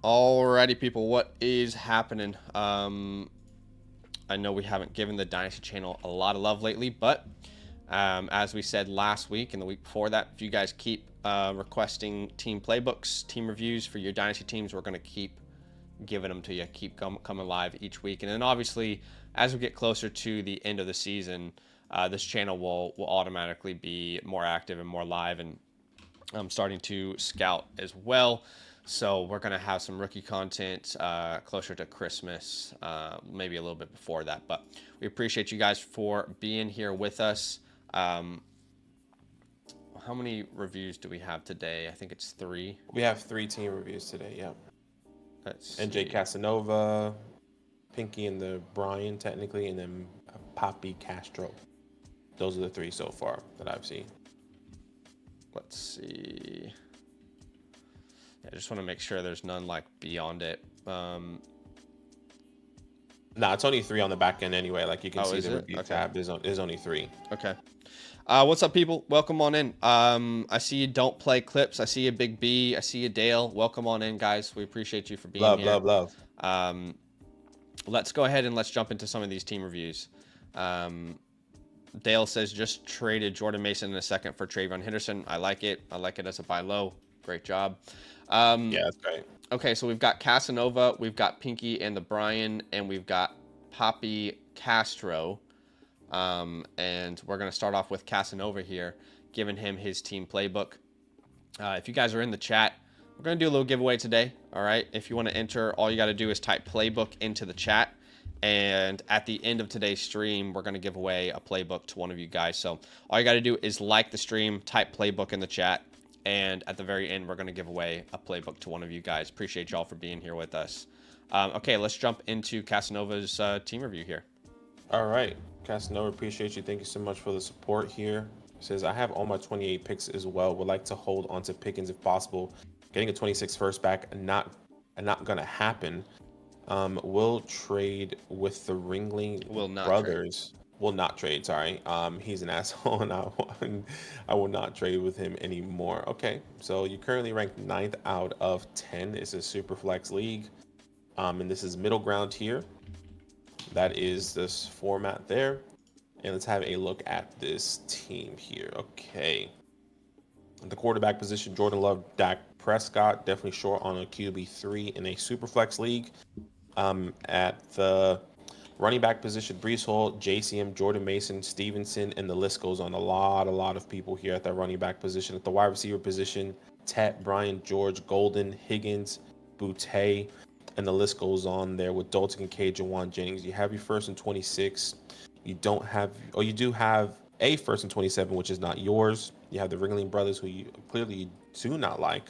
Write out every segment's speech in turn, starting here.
Alrighty, people, what is happening? I know we haven't given the Dynasty channel a lot of love lately, but as we said last week and the week before that, if you guys keep requesting team playbooks, team reviews for your Dynasty teams, we're going to keep giving them to you, keep coming live each week. And then obviously, as we get closer to the end of the season, this channel will automatically be more active and more live, and I'm starting to scout as well. So we're going to have some rookie content closer to Christmas, maybe a little bit before that. But we appreciate you guys for being here with us. How many reviews do we have today? I think it's 3. We have 3 team reviews today, yeah. Let's NJ see. Casanova, Pinky and the Brian, technically, and then Poppy Castro. Those are the 3 so far that I've seen. Let's see. I just want to make sure there's none like beyond it. Nah, it's only 3 on the back end anyway. Like you can see the review tab. There's only 3. Okay. What's up, people? Welcome on in. I see you don't play clips. I see you, Big B. I see you, Dale. Welcome on in, guys. We appreciate you for being here. Love. Let's go ahead and let's jump into some of these team reviews. Dale says just traded Jordan Mason in a second for Trayvon Henderson. I like it. I like it as a buy low. Great job. Yeah, that's great. Okay, so we've got Casanova, we've got Pinky and the Brian, and we've got Poppy Castro. And we're going to start off with Casanova here, giving him his team playbook. If you guys are in the chat, we're going to do a little giveaway today. All right. If you want to enter, all you got to do is type playbook into the chat. And at the end of today's stream, we're going to give away a playbook to one of you guys. So all you got to do is like the stream, type playbook in the chat. And at the very end, we're going to give away a playbook to one of you guys. Appreciate y'all for being here with us. Okay, let's jump into Casanova's team review here. All right. Casanova, appreciate you. Thank you so much for the support here. It says, I have all my 28 picks as well. Would like to hold on to Pickens if possible. Getting a 26 first back, not going to happen. Will trade with the Ringling brothers. Will not trade, sorry. He's an asshole, and I will not trade with him anymore. Okay, so you're currently ranked 9th out of 10. It's a super flex league, and this is middle ground here. That is this format there, and let's have a look at this team here. Okay, the quarterback position: Jordan Love, Dak Prescott, definitely short on a QB3 in a super flex league. At the running back position, Breece Hall, JCM, Jordan Mason, Stevenson, and the list goes on. A lot of people here at that running back position. At the wide receiver position, Tet, Brian, George, Golden, Higgins, Boutte, and the list goes on there with Dalton Kincaid and Juwan Jennings. You have your first and 26. You don't have, or you do have a first and 27, which is not yours. You have the Ringling brothers, who you clearly do not like.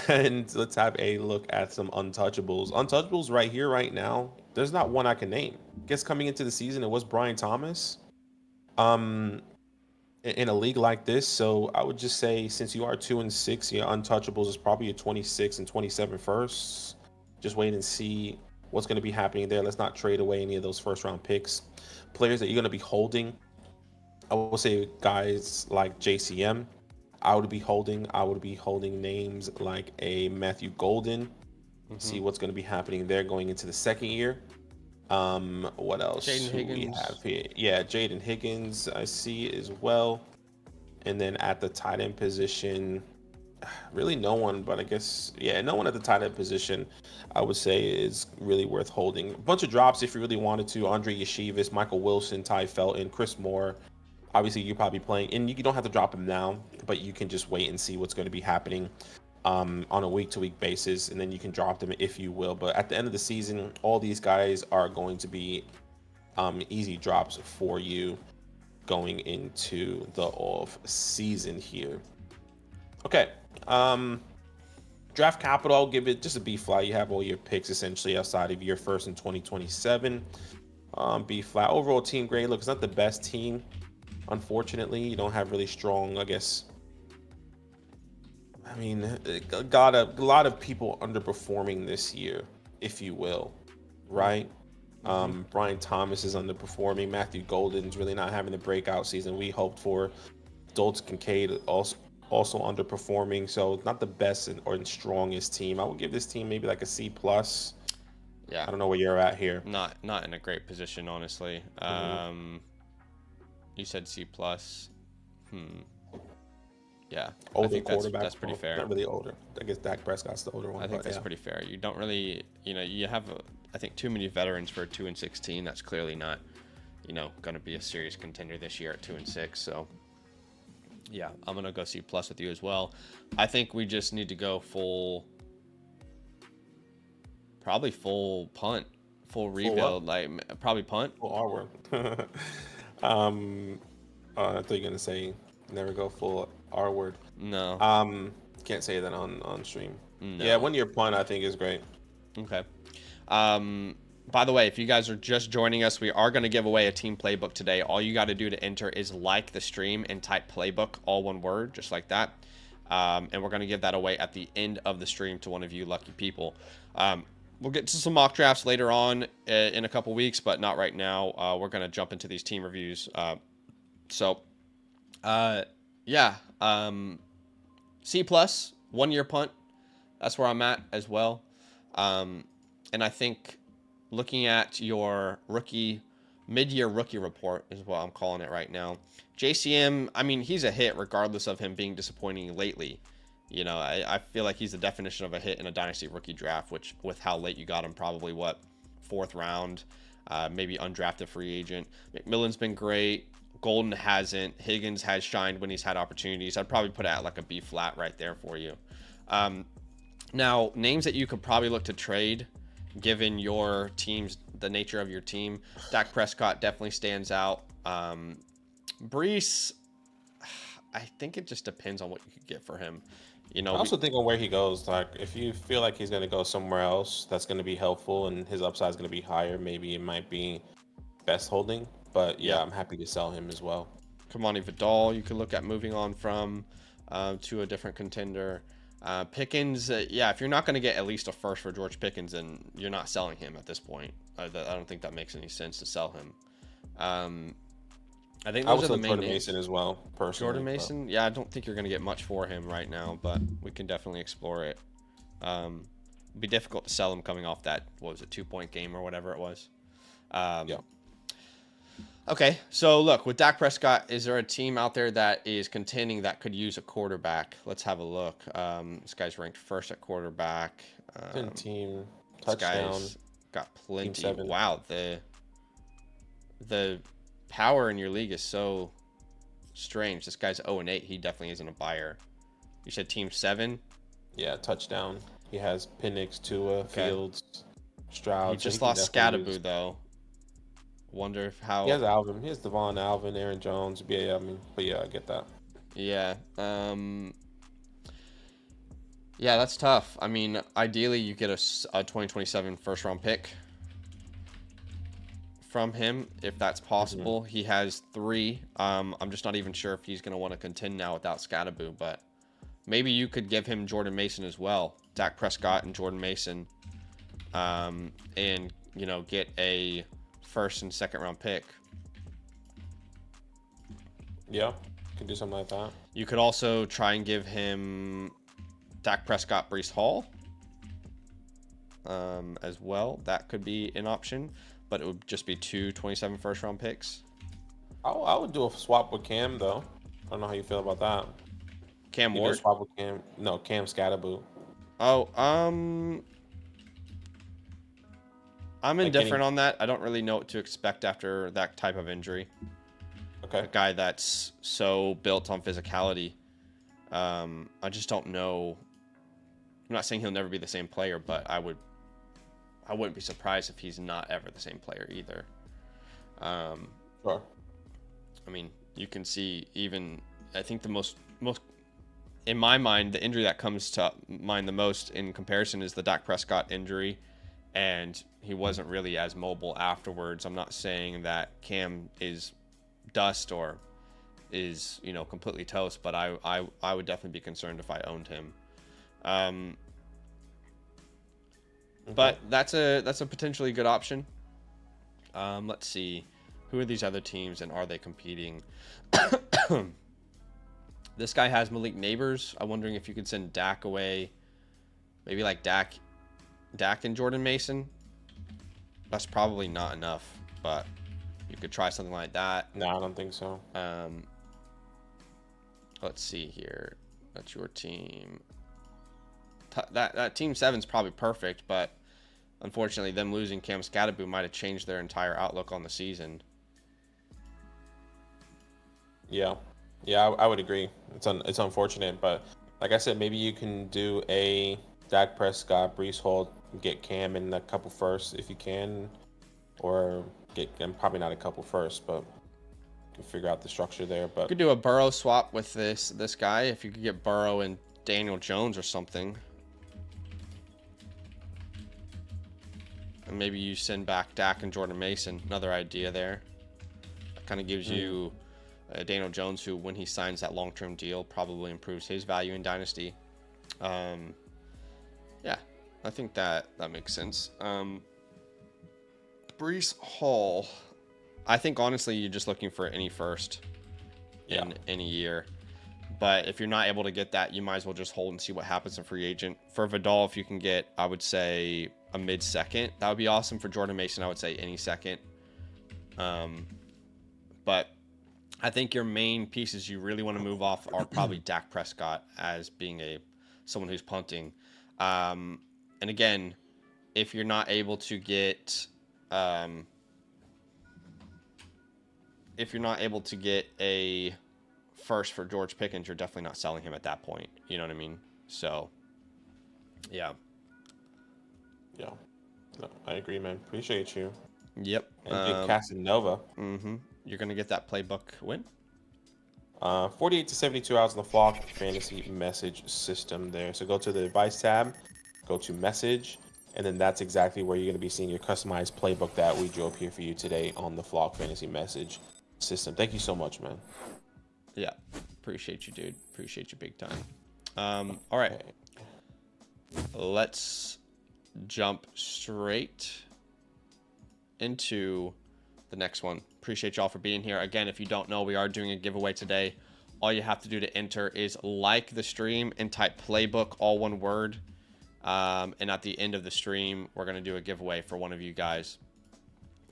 And let's have a look at some untouchables. Untouchables right here, right now. There's not one I can name. Guess coming into the season, it was Brian Thomas. In a league like this, so I would just say, since you are 2-6, your untouchables is probably a 26 and 27 first. Just wait and see what's going to be happening there. Let's not trade away any of those first round picks. Players that you're going to be holding, I will say guys like JCM. I would be holding names like a Matthew Golden. See what's going to be happening there going into the second year. What else do we have here? Yeah, Jaden Higgins I see as well. And then at the tight end position, really no one, but I guess, yeah, no one at the tight end position I would say is really worth holding. A bunch of drops if you really wanted to: Andre Yeshivas, Michael Wilson, Ty Felton, Chris Moore. Obviously, you're probably playing, and you don't have to drop him now, but you can just wait and see what's going to be happening on a week-to-week basis, and then you can drop them if you will. But at the end of the season, all these guys are going to be easy drops for you going into the off season here. Okay, draft capital, I'll give it just a B flat. You have all your picks essentially outside of your first in 2027. B flat. Overall team grade, look, it's not the best team. Unfortunately, you don't have really strong, I guess. I mean, a lot of people underperforming this year, if you will, right? Brian Thomas is underperforming. Matthew Golden's really not having the breakout season we hoped for. Dalton Kincaid also underperforming. So not the best or strongest team. I would give this team maybe like a C plus. Yeah. I don't know where you're at here. Not in a great position, honestly. You said C plus. Yeah, I Older think quarterback. that's pretty fair. Not really older. I guess Dak Prescott's the older one. I think that's yeah. pretty fair. You don't really, you have, I think, too many veterans for a 2-16. That's clearly not, going to be a serious contender this year at 2-6. So, yeah, I'm gonna go C plus with you as well. I think we just need to go probably full punt, full rebuild, probably punt. Full R-word. I thought you were gonna say never go full R-word. No. Can't say that on stream. No. Yeah, 1 year punt I think is great. Okay. By the way, if you guys are just joining us, we are going to give away a team playbook today. All you got to do to enter is like the stream and type playbook, all one word, just like that. And we're going to give that away at the end of the stream to one of you lucky people. We'll get to some mock drafts later on in a couple weeks, but not right now. We're going to jump into these team reviews. C plus, 1 year punt. That's where I'm at as well. And I think looking at your mid-year rookie report is what I'm calling it right now. JCM, I mean, he's a hit regardless of him being disappointing lately. I feel like he's the definition of a hit in a Dynasty rookie draft, which with how late you got him, probably fourth round, maybe undrafted free agent. McMillan's been great. Golden hasn't. Higgins has shined when he's had opportunities. I'd probably put it at like a B flat right there for you. Now, names that you could probably look to trade, given your team's, the nature of your team. Dak Prescott definitely stands out. Brees, I think it just depends on what you could get for him. I also think on where he goes. Like, if you feel like he's going to go somewhere else that's going to be helpful and his upside is going to be higher, maybe it might be best holding. But yeah, I'm happy to sell him as well. Kamani Vidal, you could look at moving on from to a different contender. Pickens, if you're not going to get at least a first for George Pickens, then you're not selling him at this point. I don't think that makes any sense to sell him. I think those are the main Jordan names. Mason as well, personally. Jordan Mason, I don't think you're going to get much for him right now, but we can definitely explore it. It'd be difficult to sell him coming off that, 2-point game or whatever it was. Okay, so look, with Dak Prescott, is there a team out there that is contending that could use a quarterback? Let's have a look. This guy's ranked first at quarterback. Team touchdown. This guy's got plenty. Team 7. Wow, the power in your league is so strange. This guy's 0-8. He definitely isn't a buyer. You said team 7? Yeah, touchdown. He has Penix, Tua, Fields, Stroud. He just lost Scatterboo, though. Wonder how he has Alvin. He has Devon, Alvin, Aaron Jones. Yeah, I get that. Yeah. Yeah, that's tough. I mean, ideally you get a 2027 first round pick from him if that's possible. He has 3. I'm just not even sure if he's going to want to contend now without Scatterboo, but maybe you could give him Jordan Mason as well. Dak Prescott and Jordan Mason. And get a first and second round pick. Yeah, could do something like that. You could also try and give him Dak Prescott, Breece Hall as well. That could be an option, but it would just be 2 27 first round picks. I would do a swap with Cam though. I don't know how you feel about that. Cam Ward? Swap with Cam. No, Cam Scatterboo. Oh, I'm indifferent on that. I don't really know what to expect after that type of injury. Okay. A guy that's so built on physicality. I just don't know. I'm not saying he'll never be the same player, but I wouldn't be surprised if he's not ever the same player either. Sure. I mean, you can see even, I think the most in my mind, the injury that comes to mind the most in comparison is the Dak Prescott injury. And he wasn't really as mobile afterwards. I'm not saying that Cam is dust or is, completely toast, but I would definitely be concerned if I owned him. But that's a potentially good option. Let's see. Who are these other teams and are they competing? This guy has Malik Neighbors. I'm wondering if you could send Dak away. Maybe like Dak and Jordan Mason. That's probably not enough, but you could try something like that. No, I don't think so. Let's see here. That's your team. That team 7's probably perfect, but unfortunately, them losing Cam Scatterbo might have changed their entire outlook on the season. Yeah, I would agree. It's unfortunate, but like I said, maybe you can do a Dak Prescott, Breece Hall, get Cam in a couple first if you can, or get and probably not a couple first, but you can figure out the structure there. But you could do a Burrow swap with this guy if you could get Burrow and Daniel Jones or something. And maybe you send back Dak and Jordan Mason. Another idea there. That kind of gives you Daniel Jones, who, when he signs that long-term deal, probably improves his value in Dynasty. Yeah, I think that makes sense. Breece Hall. I think, honestly, you're just looking for any first in any year. But if you're not able to get that, you might as well just hold and see what happens in free agent. For Vidal, if you can get, I would say, a mid-second, that would be awesome. For Jordan Mason, I would say any second. But I think your main pieces you really want to move off are probably Dak Prescott as being someone who's punting. And again, if you're not able to get a first for George Pickens, you're definitely not selling him at that point. You know what I mean? So, yeah. Yeah, no, I agree, man. Appreciate you. Yep. And Casanova. You're gonna get that playbook win. 48 to 72 hours on the Flock Fantasy Message System there. So go to the Advice tab, go to Message, and then that's exactly where you're gonna be seeing your customized playbook that we drew up here for you today on the Flock Fantasy Message System. Thank you so much, man. Yeah, appreciate you, dude. Appreciate you big time. All right, let's jump straight into the next one. Appreciate y'all for being here. Again, if you don't know, we are doing a giveaway today. All you have to do to enter is like the stream and type playbook, all one word. And at the end of the stream, we're going to do a giveaway for one of you guys.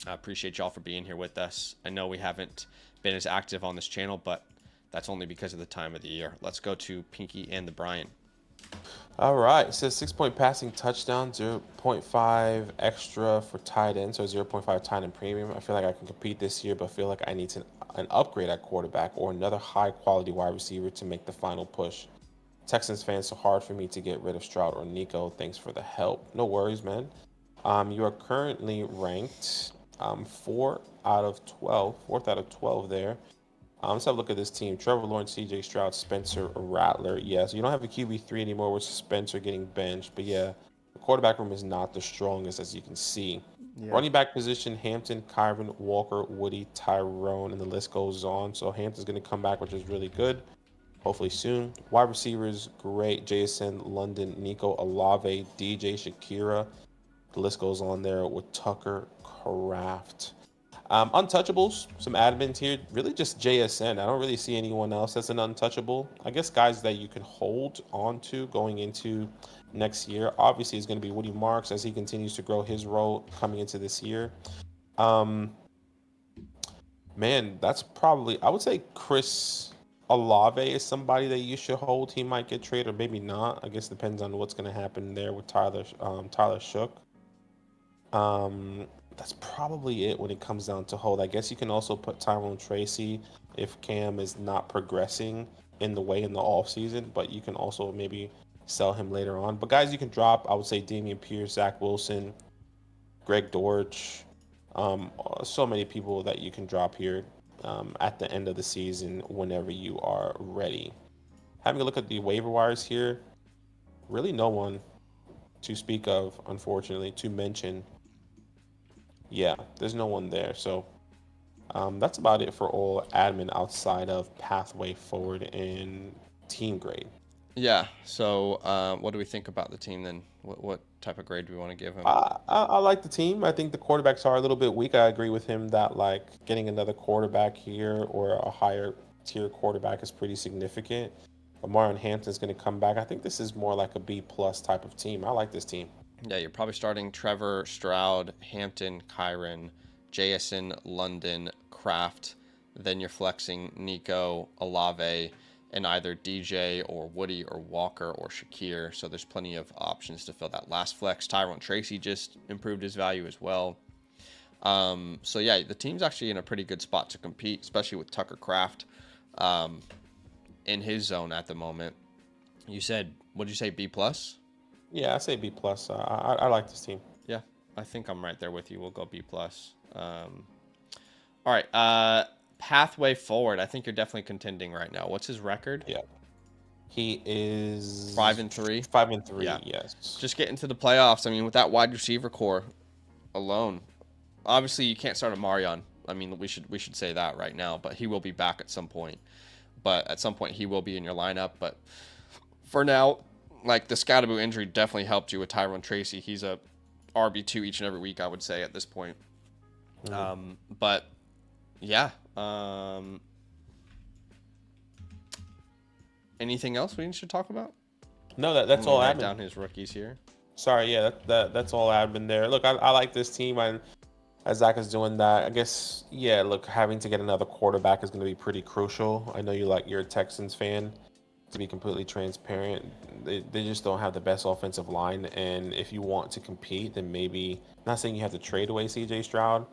I appreciate y'all for being here with us. I know we haven't been as active on this channel, but that's only because of the time of the year. Let's go to Pinky and the Brian. All right, it says 6-point passing touchdown, 0.5 extra for tight end, so 0.5 tight end premium. I feel like I can compete this year, but feel like I need an upgrade at quarterback or another high-quality wide receiver to make the final push. Texans fans, so hard for me to get rid of Stroud or Nico. Thanks for the help. No worries, man. You are currently ranked 4th out of 12 there. Let's have a look at this team. Trevor Lawrence, CJ Stroud, Spencer Rattler. Yeah, so you don't have a QB3 anymore with Spencer getting benched. But yeah, the quarterback room is not the strongest, as you can see. Yeah. Running back position, Hampton, Kyron, Walker, Woody, Tyrone, and the list goes on. So Hampton's going to come back, which is really good. Hopefully soon. Wide receivers, great. Jason, London, Nico, Olave, DJ, Shakira. The list goes on there with Tucker, Kraft. Untouchables, some admins here, really just JSN. I don't really see anyone else as an untouchable. I guess guys that you can hold on to going into next year. Obviously, is going to be Woody Marks as he continues to grow his role coming into this year. Man, that's probably, I would say Chris Olave is somebody that you should hold. He might get traded or maybe not. I guess depends on what's going to happen there with Tyler Shook. That's probably it when it comes down to hold. I guess you can also put Tyrone Tracy if Cam is not progressing in the offseason, but you can also maybe sell him later on. But guys, you can drop, I would say Dameon Pierce, Zach Wilson, Greg Dortch, so many people that you can drop here at the end of the season whenever you are ready. Having a look at the waiver wires here, really no one to speak of, unfortunately, to mention. Yeah, there's no one there. So that's about it for all admin outside of pathway forward and team grade. Yeah. So what do we think about the team then? What type of grade do we want to give him? I like the team. I think the quarterbacks are a little bit weak. I agree with him that like getting another quarterback here or a higher tier quarterback is pretty significant. Marlon Hampton's going to come back. I think this is more like a B plus type of team. I like this team. Yeah, you're probably starting Trevor, Stroud, Hampton, Kyron, JSN, London, Kraft. Then you're flexing Nico, Olave, and either DJ or Woody or Walker or Shakir. So there's plenty of options to fill that last flex. Tyrone Tracy just improved his value as well. So yeah, the team's actually in a pretty good spot to compete, especially with Tucker Kraft in his zone at the moment. You said, what did you say, B plus? Yeah, I say B plus. I like this team. Yeah, I think I'm right there with you. We'll go B plus. All right. Pathway forward. I think you're definitely contending right now. What's his record? Yeah, he is 5-3. 5-3. Yeah. Yes. Just getting to the playoffs. I mean, with that wide receiver core alone, obviously you can't start Amarion. I mean, we should say that right now, but he will be back at some point. But at some point he will be in your lineup. But for now, like the Scatterboo injury definitely helped you with Tyrone Tracy. He's a RB2 each and every week, I would say, at this point. But yeah. Anything else we should talk about? No, that's all. Write down his rookies here. Sorry, yeah, that's all admin there. Look, I like this team. As Zach is doing that, I guess, yeah, look, having to get another quarterback is going to be pretty crucial. I know you're a Texans fan. To be completely transparent, they just don't have the best offensive line. And if you want to compete, then maybe, not saying you have to trade away CJ Stroud,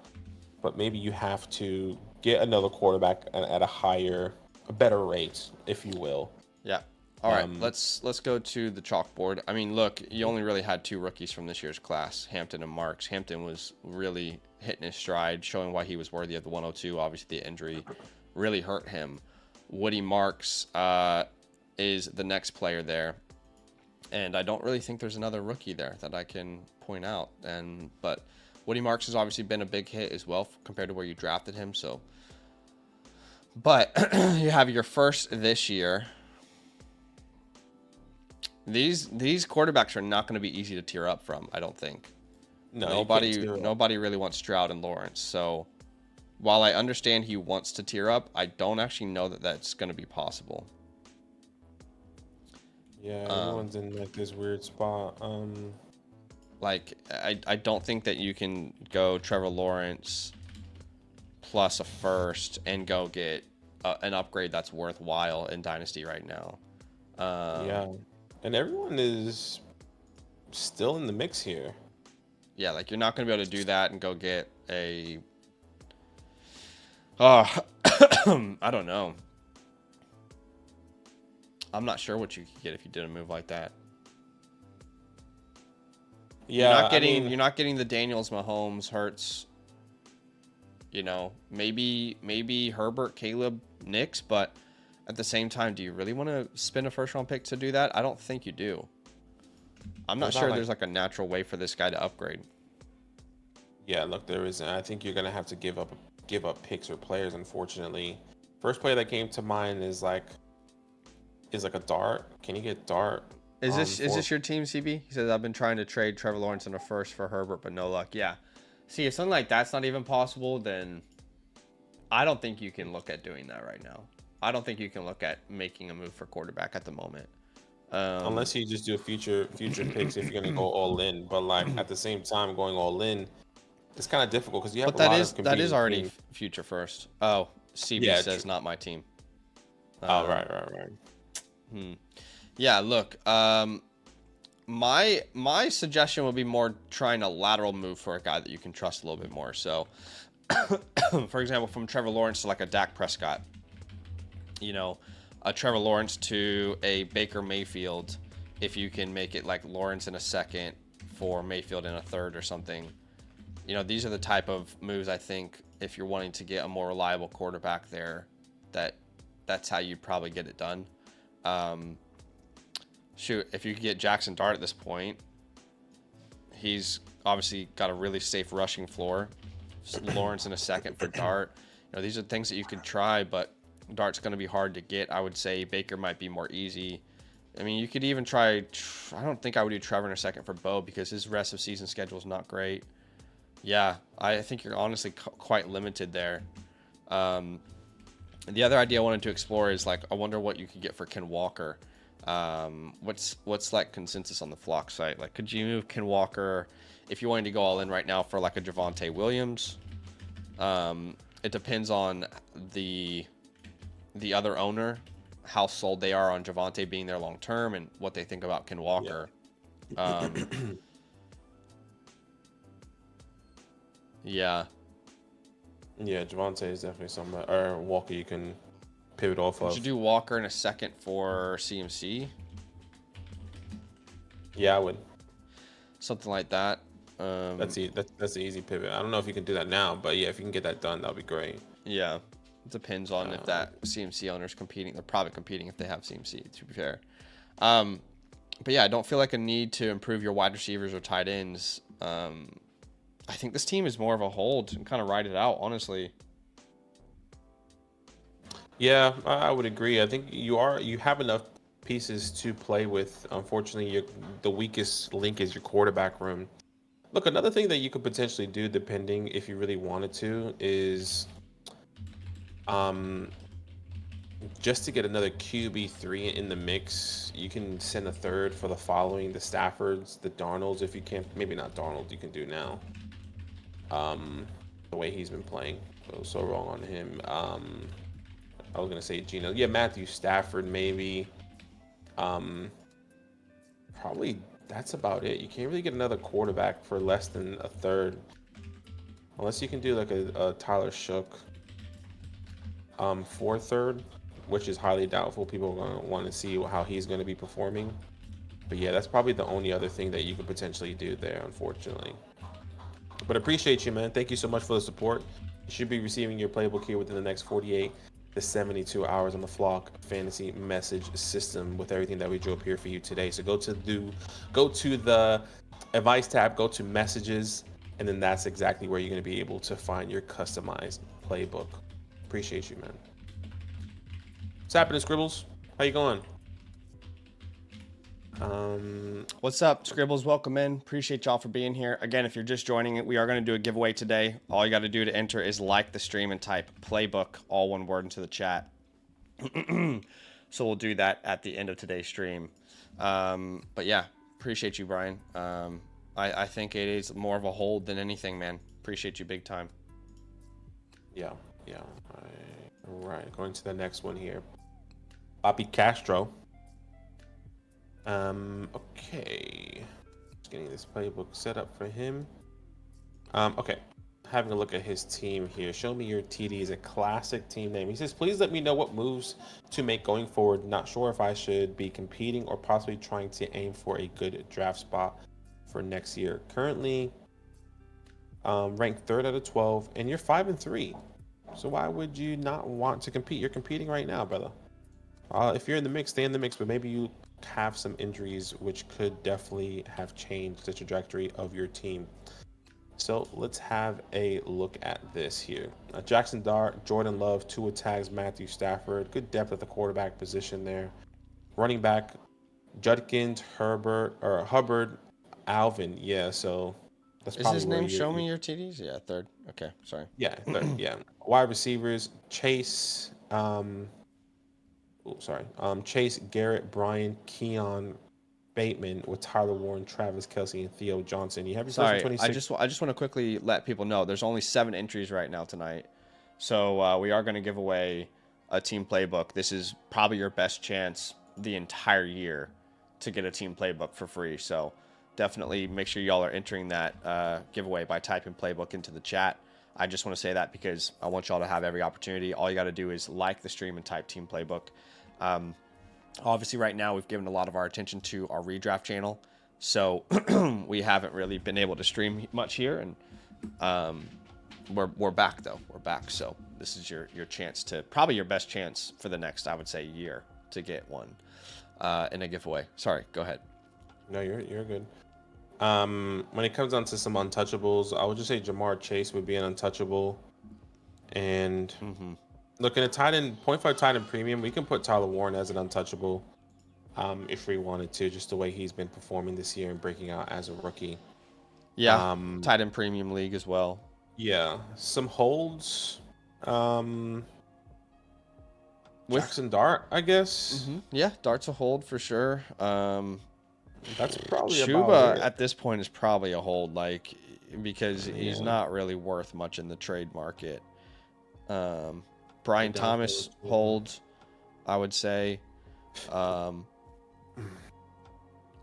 but maybe you have to get another quarterback at a better rate, if you will. Yeah. All right, let's go to the chalkboard. I mean, look, you only really had 2 rookies from this year's class, Hampton and Marks. Hampton was really hitting his stride, showing why he was worthy of the 102. Obviously, the injury really hurt him. Woody Marks is the next player there, and I don't really think there's another rookie there that I can point out. But Woody Marks has obviously been a big hit as well compared to where you drafted him. So, but you have your first this year. These quarterbacks are not going to be easy to tear up from, I don't think. No, nobody really wants Stroud and Lawrence. So while I understand he wants to tear up, I don't actually know that that's going to be possible. Yeah, everyone's in like this weird spot. Like I don't think that you can go Trevor Lawrence plus a first and go get an upgrade that's worthwhile in Dynasty right now. Yeah. And everyone is still in the mix here. Yeah, like you're not going to be able to do that and go get a... I don't know. I'm not sure what you could get if you did a move like that. Yeah, you're not getting the Daniels, Mahomes, Hurts. You know, maybe Herbert, Caleb, Knicks, but at the same time, do you really want to spend a first-round pick to do that? I don't think you do. I'm not sure there's like a natural way for this guy to upgrade. Yeah, look, there isn't. I think you're gonna have to give up picks or players. Unfortunately, first player that came to mind is like a Dart. Can you get Dart? Is this your team, CB? He says I've been trying to trade Trevor Lawrence in a first for Herbert, but no luck. Yeah. See, if something like that's not even possible, then I don't think you can look at doing that right now. I don't think you can look at making a move for quarterback at the moment. Unless you just do future picks if you're going to go all in. But like at the same time, going all in, it's kind of difficult because you have that is already future first. Oh, CB says not my team. Right. Yeah, look, my suggestion would be more trying a lateral move for a guy that you can trust a little bit more. So, for example, from Trevor Lawrence to like a Dak Prescott. You know, a Trevor Lawrence to a Baker Mayfield, if you can make it like Lawrence in a second for Mayfield in a third or something. You know, these are the type of moves I think if you're wanting to get a more reliable quarterback there, that's how you probably get it done. Shoot, if you could get Jackson Dart at this point, he's obviously got a really safe rushing floor. Lawrence in a second for Dart. You know, these are things that you could try, but Dart's going to be hard to get. I would say Baker might be more easy. I mean, you could even try... I don't think I would do Trevor in a second for Bo because his rest of season schedule is not great. Yeah, I think you're honestly quite limited there. And the other idea I wanted to explore is like, I wonder what you could get for Ken Walker. What's like consensus on the flock site? Like, could you move Ken Walker if you wanted to go all in right now for like a Javonte Williams? It depends on the other owner, how sold they are on Javonte being there long term, and what they think about Ken Walker. Yeah. Yeah. Yeah, Javonte is definitely somebody, or Walker you can pivot off of. Would you do Walker in a second for CMC? Yeah, I would. Something like that. That's the easy pivot. I don't know if you can do that now, but yeah, if you can get that done, that'll be great. Yeah. It depends on if that CMC owner's competing. They're probably competing if they have CMC, to be fair. But yeah, I don't feel like a need to improve your wide receivers or tight ends. I think this team is more of a hold and kind of ride it out, honestly. Yeah, I would agree. I think you have enough pieces to play with. Unfortunately, the weakest link is your quarterback room. Look, another thing that you could potentially do, depending if you really wanted to, is just to get another QB3 in the mix. You can send a third for the following: the Staffords, the Darnolds. If you can't, maybe not Darnold, you can do now. The way he's been playing, so wrong on him. I was gonna say Gino. Yeah, Matthew Stafford maybe. Probably that's about it. You can't really get another quarterback for less than a third, unless you can do like a Tyler Shook for third, which is highly doubtful. People are gonna want to see how he's gonna be performing. But yeah, that's probably the only other thing that you could potentially do there, unfortunately. But appreciate you, man. Thank you so much for the support. You should be receiving your playbook here within the next 48 to 72 hours on the Flock Fantasy Message System with everything that we drew up here for you today. So go to the advice tab, go to messages, and then that's exactly where you're going to be able to find your customized playbook. Appreciate you, man. What's happening, Scribbles? How you going? What's up, Scribbles? Welcome in. Appreciate y'all for being here. Again, if you're just joining it, we are going to do a giveaway today. All you got to do to enter is like the stream and type playbook, all one word, into the chat. So we'll do that at the end of today's stream. But yeah, appreciate you, Brian. I think it is more of a hold than anything, man. Appreciate you big time. Yeah. All right, going to the next one here. Bobby Castro. Okay. Just getting this playbook set up for him. Okay. Having a look at his team here. Show me your TD is a classic team name. He says, please let me know what moves to make going forward. Not sure if I should be competing or possibly trying to aim for a good draft spot for next year. Currently, ranked 3rd out of 12, and you're 5-3. So why would you not want to compete? You're competing right now, brother. If you're in the mix, stay in the mix, but maybe you have some injuries which could definitely have changed the trajectory of your team. So let's have a look at this here. Jackson Dart, Jordan Love, Tua Tags, Matthew Stafford. Good depth at the quarterback position there. Running back, Judkins, Hubbard, Alvin. Yeah, so that's is probably his where name Show Me Your TDs? Yeah, 3rd. Okay, sorry. Yeah, 3rd, yeah. Wide receivers, Chase, Chase, Garrett, Brian, Keon, Bateman with Tyler Warren, Travis Kelce, and Theo Johnson. You have your Sorry, first 26. I just want to quickly let people know there's only 7 entries right now tonight. So we are going to give away a team playbook. This is probably your best chance the entire year to get a team playbook for free. So definitely make sure y'all are entering that giveaway by typing playbook into the chat. I just want to say that because I want y'all to have every opportunity. All you got to do is like the stream and type team playbook. Obviously right now we've given a lot of our attention to our redraft channel, so we haven't really been able to stream much here, and we're back though. We're back, so this is your chance to, probably your best chance for the next, I would say, year to get one in a giveaway. Sorry, go ahead. No, you're good. When it comes down to some untouchables, I would just say Jamar Chase would be an untouchable, and look, in a tight end, 0.5 tight end premium, we can put Tyler Warren as an untouchable if we wanted to, just the way he's been performing this year and breaking out as a rookie. Yeah, tight end premium league as well. Yeah, some holds. Jackson Dart, I guess. Yeah, Dart's a hold for sure. That's probably about Chuba it. at this point is probably a hold, like, because he's Yeah. not really worth much in the trade market. Brian Down Thomas for- holds, I would say.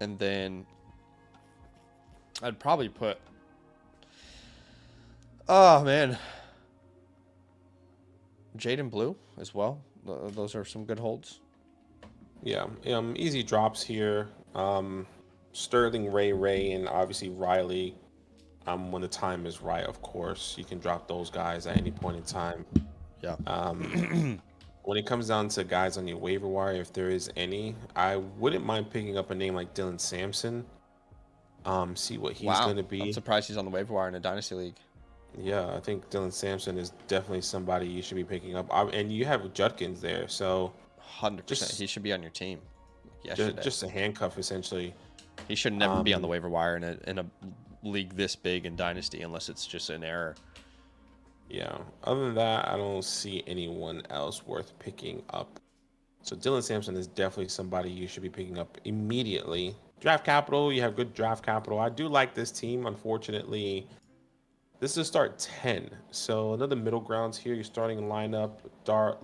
And then I'd probably put, oh man, Jaden Blue as well. Those are some good holds. Yeah, easy drops here. Sterling, Ray, and obviously Riley. When the time is right, of course, you can drop those guys at any point in time. Yeah. When it comes down to guys on your waiver wire, if there is any, I wouldn't mind picking up a name like Dylan Sampson. See what he's Wow. gonna I'm be. surprised he's on the waiver wire in a dynasty league. Yeah, I think Dylan Sampson is definitely somebody you should be picking up. And you have Judkins there, so 100%. Just- He should be on your team. Yesterday. just a handcuff essentially. He should never be on the waiver wire in a league this big in dynasty unless it's just an error. Yeah. Other than that, I don't see anyone else worth picking up. So Dylan Sampson is definitely somebody you should be picking up immediately. Draft capital, you have good draft capital. I do like this team. Unfortunately, this is start 10. So another middle grounds here. You're starting lineup Dart,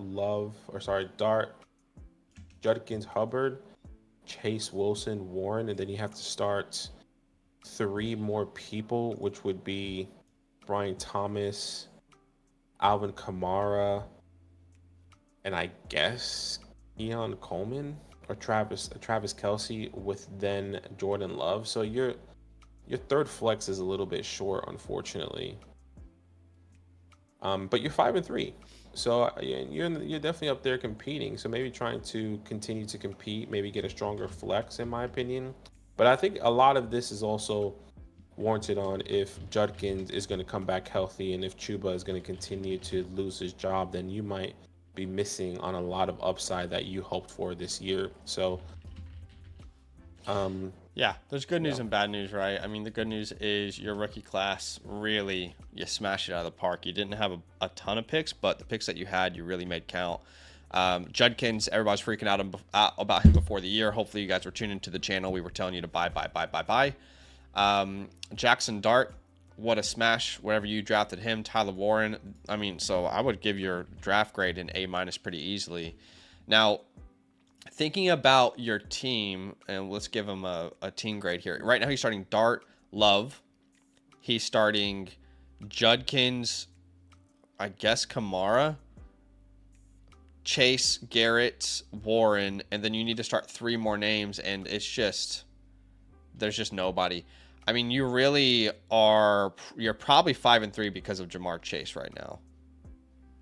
Judkins, Hubbard, Chase, Wilson, Warren, and then you have to start 3 more people, which would be Brian Thomas, Alvin Kamara, and I guess Keon Coleman or Travis Kelsey with then Jordan Love. So your third flex is a little bit short, unfortunately. But you're 5-3, so you're definitely up there competing. So maybe trying to continue to compete, maybe get a stronger flex, in my opinion. But I think a lot of this is also warranted on if Judkins is going to come back healthy, and if Chuba is going to continue to lose his job, then you might be missing on a lot of upside that you hoped for this year. So, yeah, there's good news and bad news, right? I mean, the good news is your rookie class really, you smashed it out of the park. You didn't have a ton of picks, but the picks that you had, you really made count. Judkins, everybody's freaking out about him before the year. Hopefully you guys were tuning into the channel. We were telling you to buy. Jackson Dart, what a smash wherever you drafted him. Tyler Warren, I mean, so I would give your draft grade an A- pretty easily. Now, thinking about your team, and let's give him a team grade here. Right now he's starting Dart, Love. He's starting Judkins, I guess Kamara, Chase, Garrett, Warren, and then you need to start 3 more names, and it's just, there's just nobody. I mean, you're probably 5-3 because of Jamar Chase right now.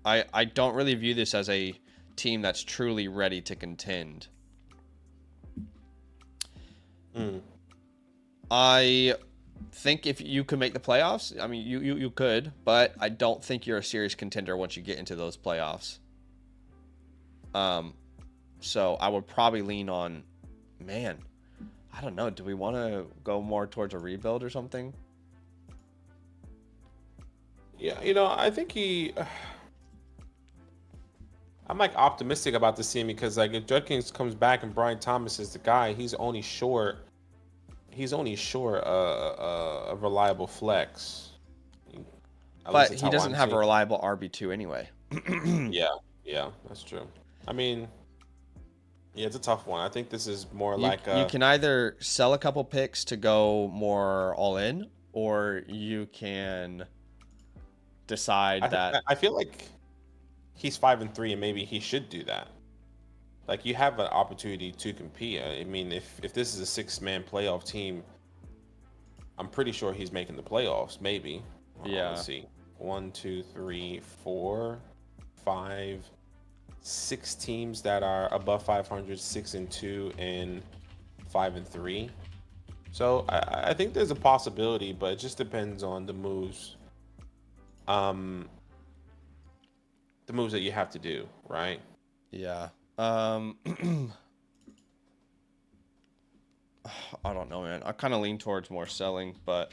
I don't really view this as a team that's truly ready to contend. I think if you could make the playoffs, I mean, you could, but I don't think you're a serious contender once you get into those playoffs. So I would probably lean on, man, I don't know. Do we want to go more towards a rebuild or something? Yeah, I think I'm like optimistic about this team because like if Judkins comes back and Brian Thomas is the guy, he's only short a reliable flex. But he doesn't have a reliable RB2 anyway. Yeah, that's true. I mean, yeah, it's a tough one. I think this is more you can either sell a couple picks to go more all in, or you can decide that. I feel like he's 5-3, and maybe he should do that. Like you have an opportunity to compete. I mean, if this is a 6-man playoff team, I'm pretty sure he's making the playoffs. Maybe. Yeah. Let's see. 1, 2, 3, 4, 5, 6 teams that are above 500, 6-2, and 5-3. So I think there's a possibility, but it just depends on the moves. The moves that you have to do, right? Yeah. I don't know, man. I kind of lean towards more selling, but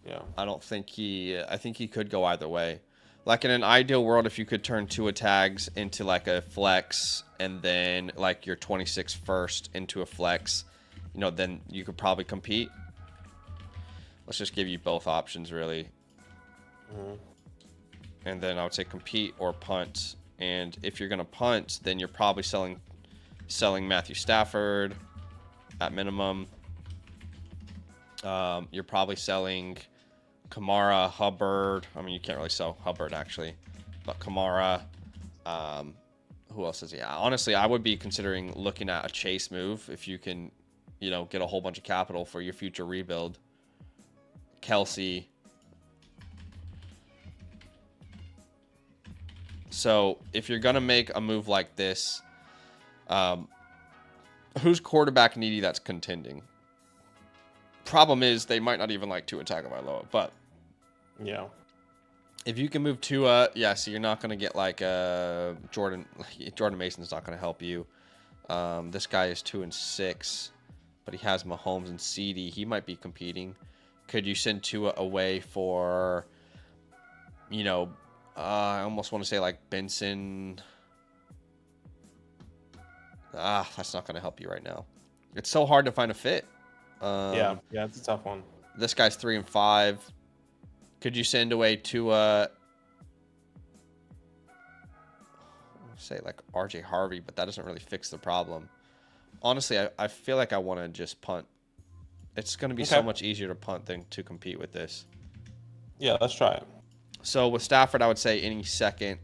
Yeah. I don't think I think he could go either way. Like in an ideal world, if you could turn Tua tags into like a flex and then like your 26 first into a flex, you know, then you could probably compete. Let's just give you both options, really. And then I would say compete or punt. And if you're going to punt, then you're probably selling Matthew Stafford at minimum. You're probably selling Kamara, Hubbard. I mean, you can't really sell Hubbard, actually. But Kamara. Who else is he? Honestly, I would be considering looking at a Chase move if you can, you know, get a whole bunch of capital for your future rebuild. Kelsey. So if you're going to make a move like this, who's quarterback needy that's contending? Problem is they might not even like Tua Tagovailoa, but yeah, if you can move Tua, yeah, so you're not going to get like Jordan Mason's not going to help you. This guy is 2-6, but he has Mahomes and CD. He might be competing. Could you send Tua away for, you know, I almost want to say like Benson. That's not going to help you right now. It's so hard to find a fit. Yeah, it's a tough one. This guy's 3-5. Could you send away Tua? Say like RJ Harvey, but that doesn't really fix the problem. Honestly, I feel like I want to just punt. It's going to be so much easier to punt than to compete with this. Yeah, let's try it. So with Stafford, I would say any second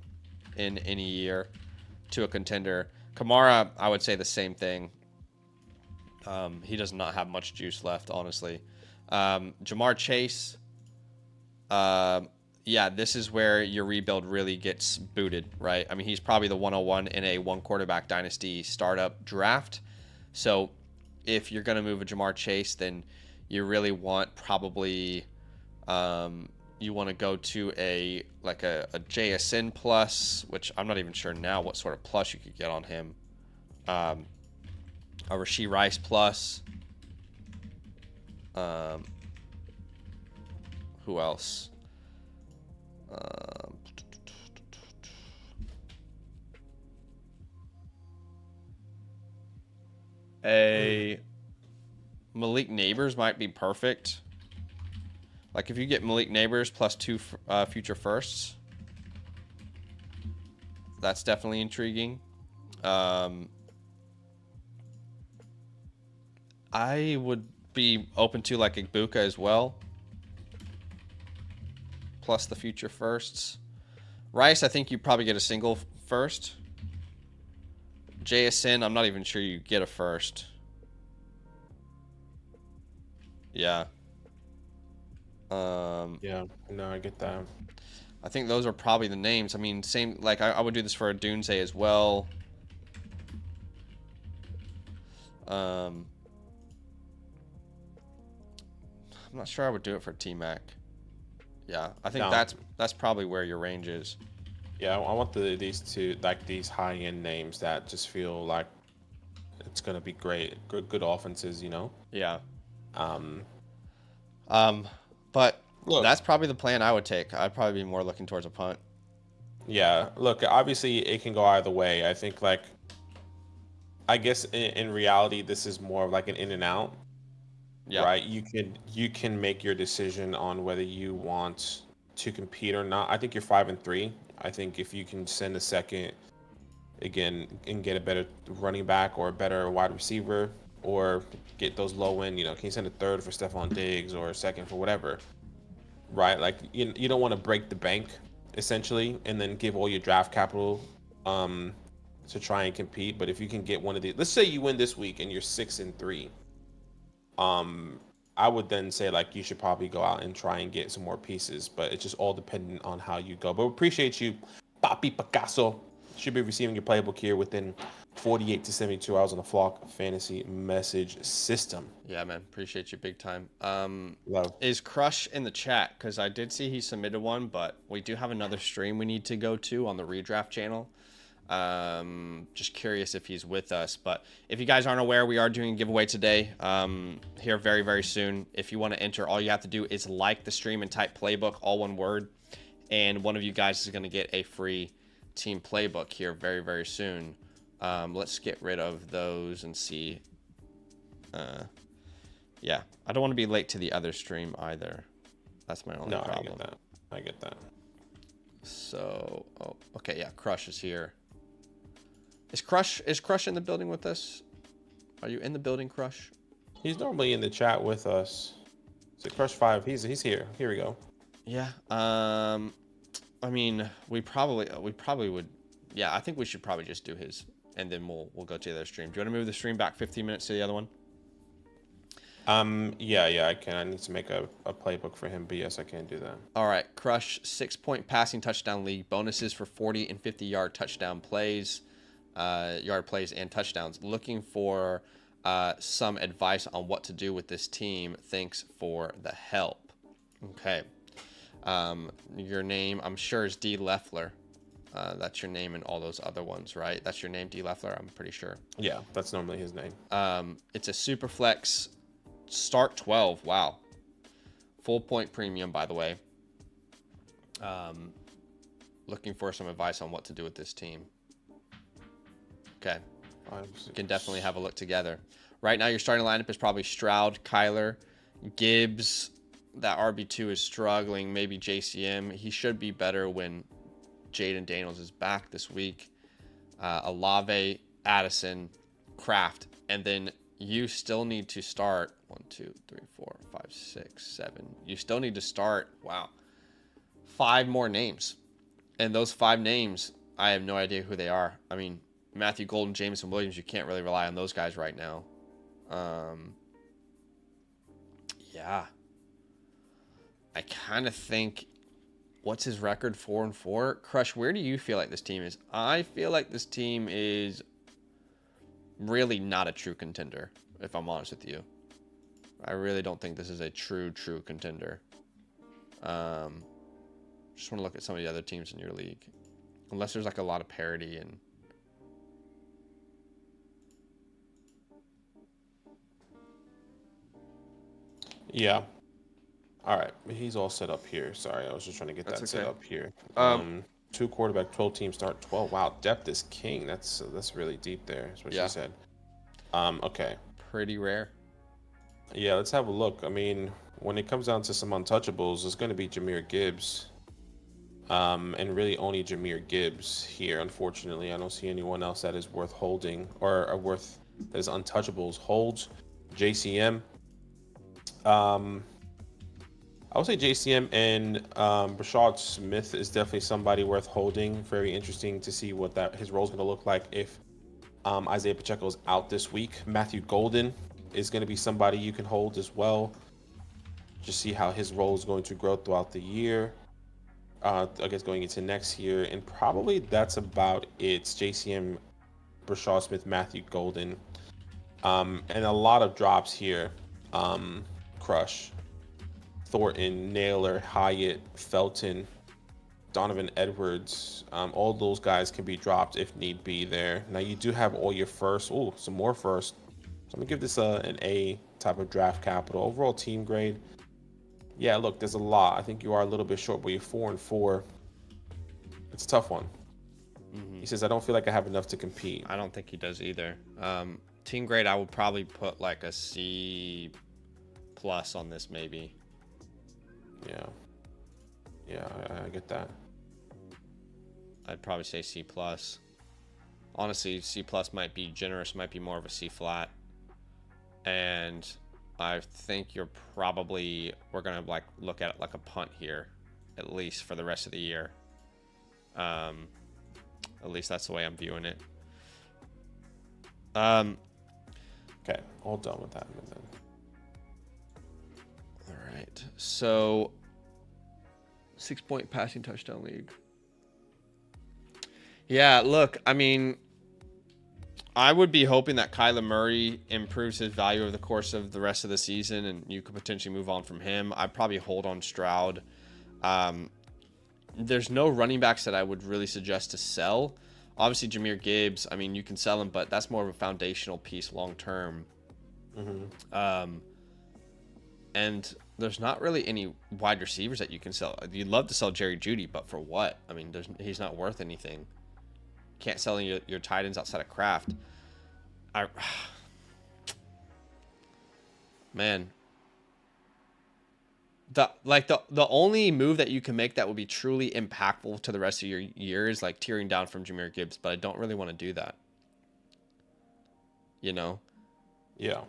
in any year to a contender. Kamara, I would say the same thing. He does not have much juice left, honestly. Jamar Chase, yeah, this is where your rebuild really gets booted, right? I mean, he's probably the 101 in a one-quarterback dynasty startup draft. So if you're going to move a Jamar Chase, then you really want probably you want to go to a JSN plus, which I'm not even sure now what sort of plus you could get on him. A Rashee Rice plus. Who else? A Malik Neighbors might be perfect. Like if you get Malik Neighbors plus 2 future firsts, that's definitely intriguing. I would be open to like Ibuka as well, plus the future firsts. Rice, I think you probably get a single first. JSN, I'm not even sure you get a first. Yeah. Yeah, no, I get that. I think those are probably the names. I mean, same, like I would do this for a Dunze as well. I'm not sure I would do it for T-Mac. Yeah, I think that's probably where your range is. Yeah, I want these two, like these high-end names that just feel like it's gonna be great, good offenses, you know. Yeah. But look, that's probably the plan I would take. I'd probably be more looking towards a punt. Yeah, look, obviously it can go either way. I think like, I guess in reality, this is more of like an in and out. Yeah. Right. You can make your decision on whether you want to compete or not. I think you're 5-3. I think if you can send a second again and get a better running back or a better wide receiver, or get those low end, you know, can you send a third for Stephon Diggs or a second for whatever? Right? Like you don't want to break the bank essentially and then give all your draft capital to try and compete. But if you can get one of these, let's say you win this week and you're 6-3. I would then say like you should probably go out and try and get some more pieces, but it's just all dependent on how you go. But we appreciate you, Papi Picasso. Should be receiving your playbook here within 48 to 72 hours on the Flock Fantasy message system. Yeah, man, appreciate you big time. Love. Is Crush in the chat? Because I did see he submitted one, but we do have another stream we need to go to on the Redraft channel. Just curious if he's with us, but if you guys aren't aware, we are doing a giveaway today here very soon. If you want to enter, all you have to do is like the stream and type playbook, all one word, and one of you guys is going to get a free team playbook here very, very soon. Let's get rid of those and see. Yeah, I don't want to be late to the other stream either. That's my only problem. I get that. So, okay, yeah, Crush is here. Is Crush in the building with us? Are you in the building, Crush? He's normally in the chat with us. So Crush 5, he's here. Here we go. Yeah. I mean, we probably would. Yeah, I think we should probably just do his, and then we'll go to the other stream. Do you want to move the stream back 15 minutes to the other one? Yeah, I can. I need to make a playbook for him, but yes, I can do that. All right, Crush 6-point passing touchdown league, bonuses for 40 and 50 yard touchdown plays, yard plays and touchdowns. Looking for some advice on what to do with this team. Thanks for the help. Okay. Your name, I'm sure, is D. Leffler. That's your name in all those other ones, right? That's your name, D. Leffler, I'm pretty sure. Yeah, that's normally his name. It's a super flex, start 12. Wow. Full point premium, by the way. Looking for some advice on what to do with this team. Okay. We can definitely have a look together. Right now, your starting lineup is probably Stroud, Kyler, Gibbs. That RB2 is struggling. Maybe JCM. He should be better when Jaden Daniels is back this week. Olave, Addison, Kraft. And then you still need to start 1, 2, 3, 4, 5, 6, 7. You still need to start, wow, 5 more names. And those 5 names, I have no idea who they are. I mean, Matthew Golden, Jameson Williams, you can't really rely on those guys right now. Yeah. I kind of think, what's his record? 4-4. Crush, where do you feel like this team is? I feel like this team is really not a true contender, if I'm honest with you. I really don't think this is a true contender. Just want to look at some of the other teams in your league. Unless there's like a lot of parity and... Yeah. All right. He's all set up here. Sorry, I was just trying to get that set up here. 2 quarterback, 12 team start, 12. Wow, depth is king. That's really deep there. That's what she said. Okay. Pretty rare. Yeah, let's have a look. I mean, when it comes down to some untouchables, it's going to be Jahmyr Gibbs. And really only Jahmyr Gibbs here. Unfortunately, I don't see anyone else that is worth holding or that is untouchables. Holds JCM. I would say JCM and Brashad Smith is definitely somebody worth holding. Very interesting to see what his role is going to look like if Isaiah Pacheco is out this week. Matthew Golden is going to be somebody you can hold as well. Just see how his role is going to grow throughout the year. I guess going into next year, and probably that's about it. It's JCM, Brashad Smith, Matthew Golden, and a lot of drops here. Crush, Thornton, Naylor, Hyatt, Felton, Donovan Edwards. All those guys can be dropped if need be there. Now you do have all your first. Oh, some more first. So I'm gonna give this an A type of draft capital. Overall team grade. Yeah, look, there's a lot. I think you are a little bit short, but you're 4-4. It's a tough one. Mm-hmm. He says, I don't feel like I have enough to compete. I don't think he does either. Team grade, I would probably put like a C+ on this, maybe. Yeah, I get that. I'd probably say C+. Honestly, C+ might be generous, might be more of a C flat. And I think we're gonna like look at it like a punt here, at least for the rest of the year. At least that's the way I'm viewing it. Okay, all done with that then. All right, so 6-point passing touchdown league. Yeah, look, I mean, I would be hoping that Kyler Murray improves his value over the course of the rest of the season, and you could potentially move on from him. I'd probably hold on Stroud. There's no running backs that I would really suggest to sell. Obviously, Jahmyr Gibbs, I mean, you can sell him, but that's more of a foundational piece long term. Mm-hmm. And there's not really any wide receivers that you can sell. You'd love to sell Jerry Jeudy, but for what? I mean, he's not worth anything. Can't sell your tight ends outside of Kraft. Man. The only move that you can make that would be truly impactful to the rest of your year is like tearing down from Jahmyr Gibbs, but I don't really want to do that. You know? Yeah.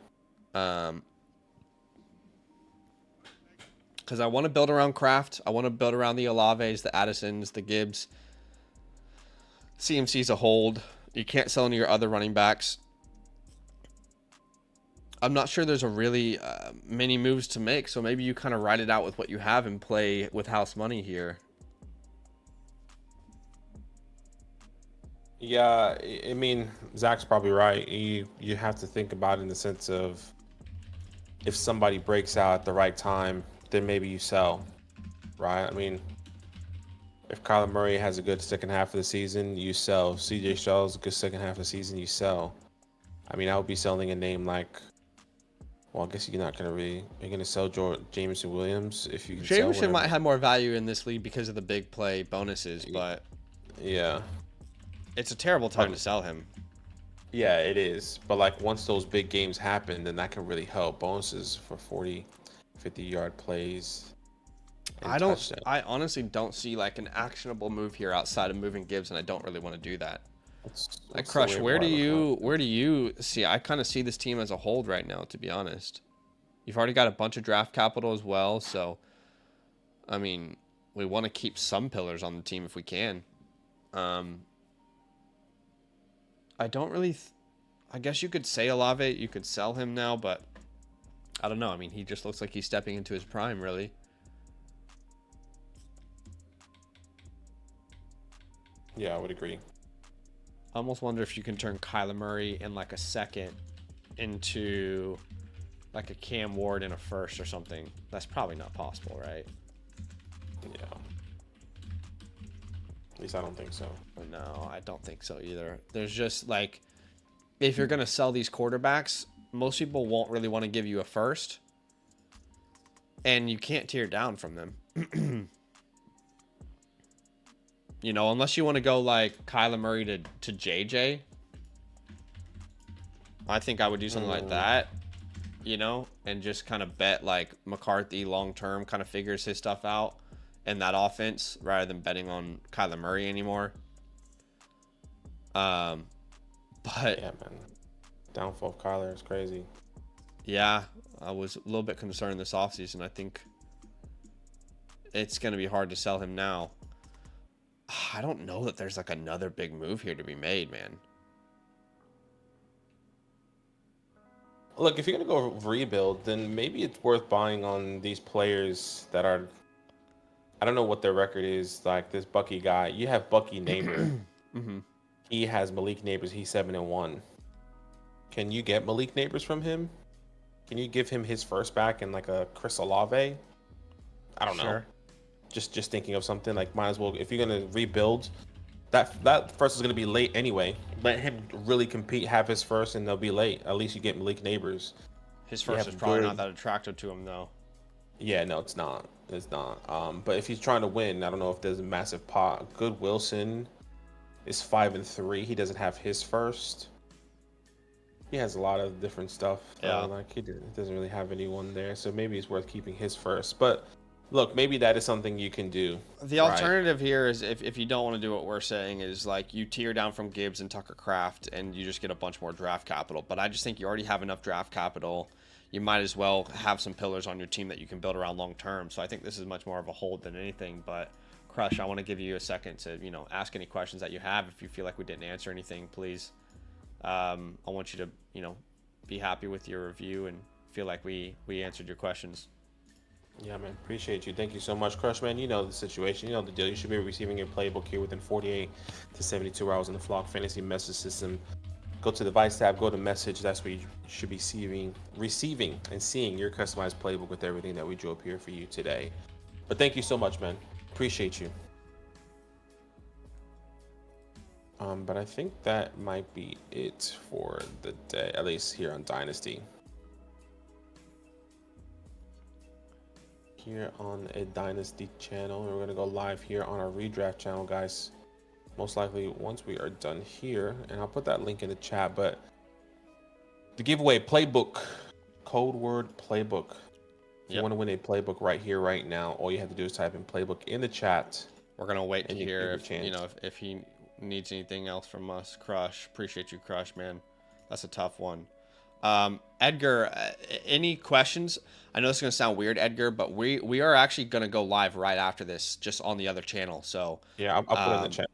Because I want to build around Kraft. I want to build around the Olaves, the Addisons, the Gibbs. CMC's a hold. You can't sell any of your other running backs. I'm not sure there's a really many moves to make, so maybe you kind of ride it out with what you have and play with house money here. Yeah, I mean, Zach's probably right. You have to think about it in the sense of if somebody breaks out at the right time, then maybe you sell, right? I mean, if Kyler Murray has a good second half of the season, you sell. CJ Stroud's a good second half of the season, you sell. I mean, I would be selling a name like, well, I guess you're not going to really, you're going to sell Jameson Williams if you can sell Jameson might have more value in this league because of the big play bonuses, but yeah, it's a terrible time to sell him. Yeah, it is. But like once those big games happen, then that can really help. Bonuses for 40, 50-yard plays. I honestly don't see like an actionable move here outside of moving Gibbs, and I don't really want to do that. Like Crush, where do you see? I kind of see this team as a hold right now, to be honest. You've already got a bunch of draft capital as well, so I mean, we want to keep some pillars on the team if we can. I don't really. I guess you could say Olave, you could sell him now, but I don't know. I mean, he just looks like he's stepping into his prime, really. Yeah, I would agree. I almost wonder if you can turn Kyler Murray in like a second into like a Cam Ward in a first or something. That's probably not possible, right? Yeah. At least I don't think so. No, I don't think so either. There's just like, if you're going to sell these quarterbacks, most people won't really want to give you a first. And you can't tear down from them. You know, unless you want to go like Kyler Murray to JJ. I think I would do something like that, you know, and just kind of bet like McCarthy long term kind of figures his stuff out in that offense rather than betting on Kyler Murray anymore. But yeah, man, downfall of Kyler is crazy. Yeah, I was a little bit concerned this offseason. I think it's going to be hard to sell him now. I don't know that there's like another big move here to be made, man. Look, if you're going to go rebuild, then maybe it's worth buying on these players that are, I don't know what their record is. Like this Bucky guy, you have Bucky Neighbor. Mm-hmm. He has Malik Neighbors. He's 7-1. Can you get Malik Neighbors from him? Can you give him his first back and like a Chris Olave? I don't know. Just thinking of something like, might as well, if you're gonna rebuild, that first is gonna be late anyway. Let him really compete, have his first, and they'll be late. At least you get Malik Neighbors. His first is probably not that attractive to him though. Yeah, no, it's not. It's not. But if he's trying to win, I don't know if there's a massive pot. Good Wilson is 5-3. He doesn't have his first. He has a lot of different stuff. Yeah. Like he doesn't really have anyone there, so maybe it's worth keeping his first. But look, maybe that is something you can do. The alternative here is if you don't want to do what we're saying is like you tear down from Gibbs and Tucker Kraft and you just get a bunch more draft capital. But I just think you already have enough draft capital. You might as well have some pillars on your team that you can build around long term. So I think this is much more of a hold than anything. But Crush, I want to give you a second to, you know, ask any questions that you have. If you feel like we didn't answer anything, please. I want you to, you know, be happy with your review and feel like we answered your questions. Yeah, man. Appreciate you. Thank you so much, Crush, man. You know the situation. You know the deal. You should be receiving your playbook here within 48 to 72 hours in the Flock Fantasy message system. Go to the Device tab, go to Message. That's where you should be receiving and seeing your customized playbook with everything that we drew up here for you today. But thank you so much, man. Appreciate you. But I think that might be it for the day, at least here on Dynasty. here on a Dynasty channel. And we're going to go live here on our redraft channel, guys. Most likely once we are done here. And I'll put that link in the chat. But the giveaway playbook, code word playbook. If you want to win a playbook right here, right now, all you have to do is type in playbook in the chat. We're going to wait to hear if, you know, if he needs anything else from us. Crush. Appreciate you, Crush, man. That's a tough one. Edgar, any questions? I know this is going to sound weird, Edgar, but we are actually going to go live right after this, just on the other channel. So yeah, I'll put it in the chat.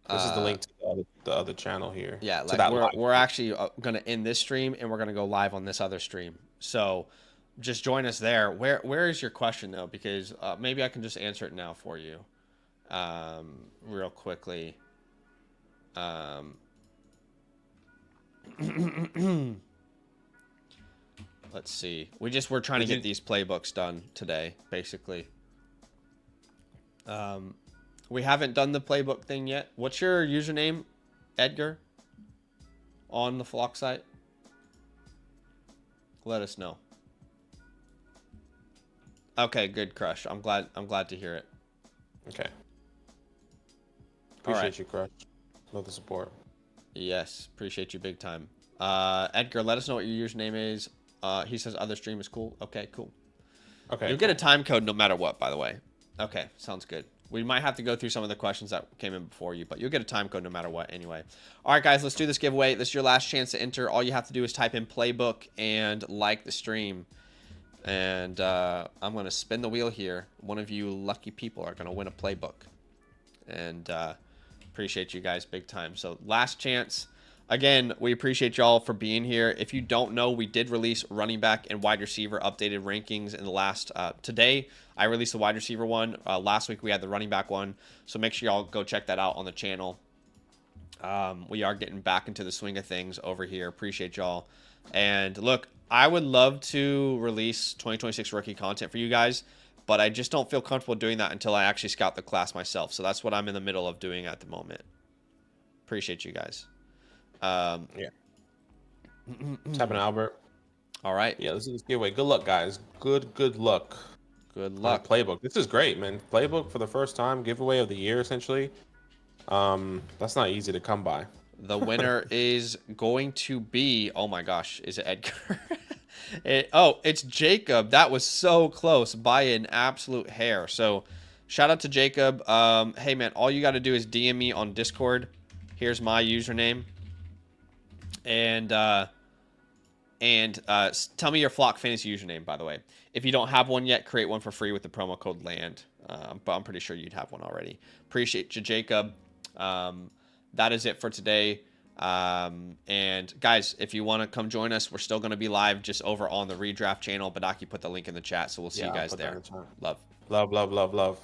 This is the link to the other channel here. Yeah, like we're actually going to end this stream and we're going to go live on this other stream. So just join us there. Where is your question though? Because maybe I can just answer it now for you, real quickly. Let's see. We're trying to get these playbooks done today, basically. We haven't done the playbook thing yet. What's your username, Edgar, on the Flock site? Let us know. Okay, good, Crush. I'm glad to hear it. Okay. Appreciate you, Crush. Love the support. Yes, appreciate you big time. Edgar, let us know what your username is. He says other stream is cool. Okay, cool. Okay. You'll get a time code no matter what, by the way. Okay, sounds good. We might have to go through some of the questions that came in before you, but you'll get a time code no matter what anyway. All right, guys, let's do this giveaway. This is your last chance to enter. All you have to do is type in playbook and like the stream. And I'm going to spin the wheel here. One of you lucky people are going to win a playbook. And appreciate you guys big time. So last chance. Again, we appreciate y'all for being here. If you don't know, we did release running back and wide receiver updated rankings in the last today. I released the wide receiver one. Last week we had the running back one. So make sure y'all go check that out on the channel. We are getting back into the swing of things over here. Appreciate y'all. And look, I would love to release 2026 rookie content for you guys, but I just don't feel comfortable doing that until I actually scout the class myself. So that's what I'm in the middle of doing at the moment. Appreciate you guys. Yeah. What's happening, Albert? All right. Yeah, let's do this giveaway. Good luck, guys. Good luck. Good luck. Playbook. This is great, man. Playbook for the first time. Giveaway of the year, essentially. That's not easy to come by. The winner is going to be, oh my gosh, is it Edgar? It's Jacob. That was so close by an absolute hair. So shout out to Jacob. Hey, man, all you got to do is DM me on Discord. Here's my username. And tell me your Flock Fantasy username, by the way. If you don't have one yet, create one for free with the promo code LAND. But I'm pretty sure you'd have one already. Appreciate you, Jacob. That is it for today. And guys, if you want to come join us, we're still going to be live just over on the redraft channel. Badaki put the link in the chat, so we'll see you guys there. Love. Love.